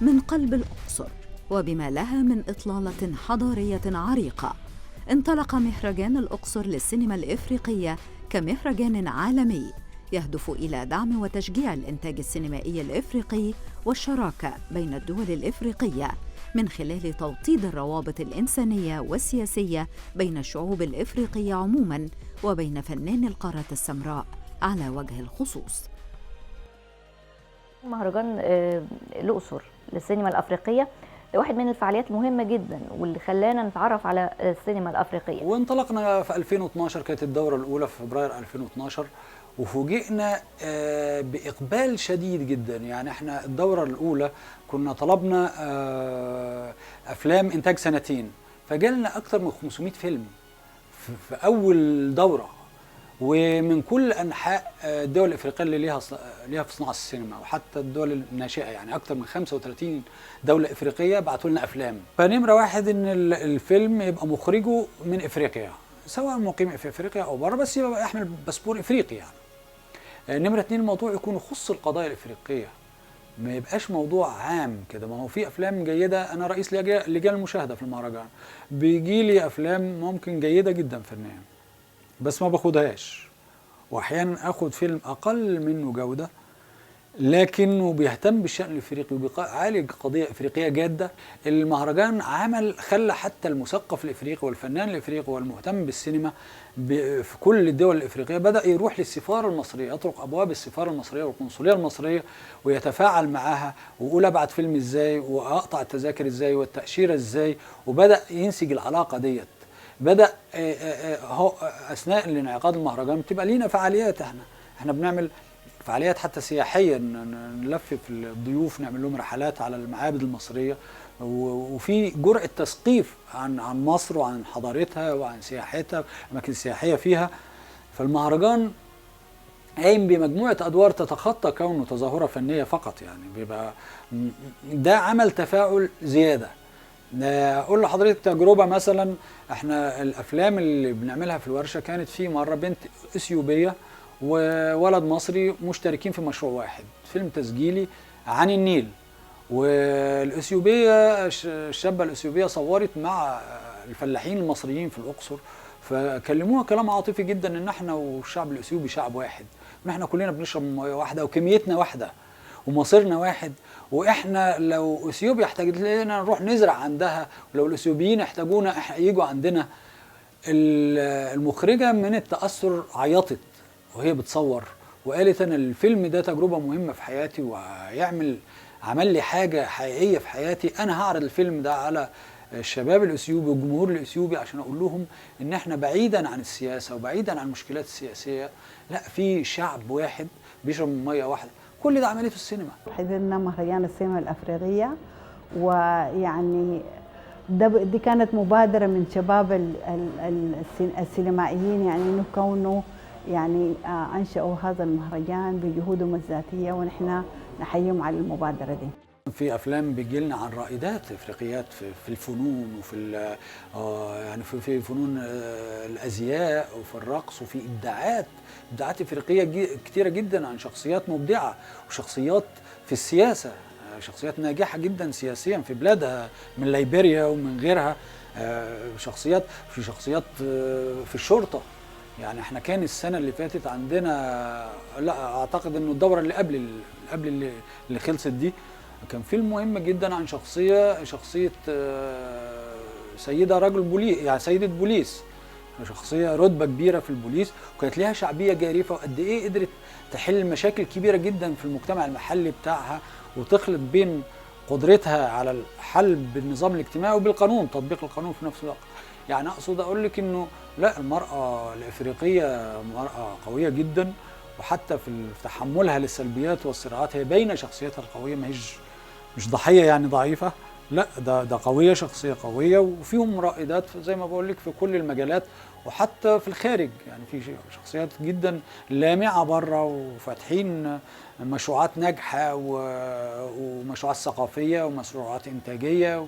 من قلب الأقصر وبما لها من إطلالة حضارية عريقة. انطلق مهرجان الأقصر للسينما الإفريقية كمهرجان عالمي يهدف إلى دعم وتشجيع الإنتاج السينمائي الإفريقي والشراكة بين الدول الإفريقية من خلال توطيد الروابط الإنسانية والسياسية بين الشعوب الإفريقية عموماً وبين فنان القارة السمراء على وجه الخصوص. مهرجان الأقصر للسينما الأفريقية واحد من الفعاليات المهمة جدا واللي خلانا نتعرف على السينما الأفريقية. وانطلقنا في 2012، كانت الدورة الأولى في فبراير 2012، وفوجئنا بإقبال شديد جدا. يعني احنا الدورة الأولى كنا طلبنا أفلام إنتاج سنتين، فجالنا أكثر من 500 فيلم في أول دورة، ومن كل أنحاء الدول الإفريقية اللي ليها في صناعة السينما، وحتى الدول الناشئة. يعني أكثر من 35 دولة إفريقية بعتوا لنا أفلام. فنمرة واحد إن الفيلم يبقى مخرجه من إفريقيا، سواء مقيم في إفريقيا أو بره، بس يبقى يحمل باسبور إفريقي. يعني نمرة اتنين، الموضوع يكون يخص القضايا الإفريقية، ما يبقاش موضوع عام كده. ما هو في أفلام جيدة، أنا رئيس لجان المشاهدة في المهرجان، بيجي لي أفلام ممكن جيدة جدا فنيا بس ما باخدهاش، واحيانا اخد فيلم اقل منه جوده لكنه بيهتم بالشأن الافريقي وبيعالج قضيه افريقيه جاده. المهرجان خلى حتى المثقف الافريقي والفنان الافريقي والمهتم بالسينما في كل الدول الافريقيه بدا يروح للسفاره المصريه، يطرق ابواب السفاره المصريه والقنصليه المصريه ويتفاعل معاها، ويقول ابعت فيلم ازاي واقطع التذاكر ازاي والتاشيره ازاي، وبدا ينسج العلاقه ديت. بدأ أثناء الانعقاد المهرجان بتبقى لينا فعاليات، احنا بنعمل فعاليات حتى سياحية، نلفف الضيوف، نعمل لهم رحلات على المعابد المصرية، وفي جرعة تثقيف عن مصر وعن حضارتها وعن سياحتها، أماكن سياحية فيها. فالمهرجان قايم بمجموعة أدوار تتخطى كونه تظاهرة فنية فقط، يعني بيبقى ده عمل تفاعل زيادة. اقول لحضرتك تجربه، مثلا احنا الافلام اللي بنعملها في الورشه كانت في مره بنت اثيوبيه وولد مصري مشتركين في مشروع واحد، فيلم تسجيلي عن النيل، والاثيوبيه الشابه الاثيوبيه صورت مع الفلاحين المصريين في الاقصر، فكلموها كلام عاطفي جدا ان احنا والشعب الاثيوبي شعب واحد، وان احنا كلنا بنشرب ميه واحده وكميتنا واحده ومصيرنا واحد، واحنا لو اثيوبيا احتاجت لنا نروح نزرع عندها، ولو الاثيوبيين يحتاجونا احنا يجوا عندنا. المخرجه من التاثر عيطت وهي بتصور، وقالت انا الفيلم ده تجربه مهمه في حياتي، عمل لي حاجه حقيقيه في حياتي. انا هعرض الفيلم ده على الشباب الاثيوبي والجمهور الاثيوبي عشان اقول لهم ان احنا بعيدا عن السياسه وبعيدا عن المشكلات السياسيه، لا، في شعب واحد بيشرب من ميه واحده. كل ده عمليه في السينما. حضرنا مهرجان السينما الافريقيه، ويعني دي كانت مبادره من شباب السينمائيين، يعني انه كونه يعني انشأوا هذا المهرجان بجهودهم الذاتيه، ونحن نحييهم على المبادره دي. في افلام بيجي لنا عن رائدات افريقيات في الفنون، وفي يعني في فنون الازياء وفي الرقص، وفي ابداعات افريقيه كتيره جدا عن شخصيات مبدعه، وشخصيات في السياسه، شخصيات ناجحه جدا سياسيا في بلادها من ليبيريا ومن غيرها، شخصيات في الشرطه. يعني احنا كان السنه اللي فاتت عندنا، لا اعتقد انه الدوره اللي قبل اللي خلصت دي، كان فيلم مهم جدا عن شخصيه سيده رجل بوليس، يعني سيده بوليس، شخصيه رتبه كبيره في البوليس، وكانت ليها شعبيه جارفه، وقد ايه قدرت تحل مشاكل كبيره جدا في المجتمع المحلي بتاعها، وتخلط بين قدرتها على الحل بالنظام الاجتماعي وبالقانون، تطبيق القانون في نفس الوقت. يعني اقصد اقول لك انه لا، المراه الافريقيه مراه قويه جدا، وحتى في تحملها للسلبيات والصراعات هي باينه شخصيتها القويه، مش ضحيه يعني ضعيفه، لا، ده قويه، شخصيه قويه، وفيهم رائدات زي ما بقول لك في كل المجالات وحتى في الخارج. يعني في شخصيات جدا لامعه بره وفاتحين مشروعات ناجحه ومشروعات ثقافيه ومشروعات انتاجيه.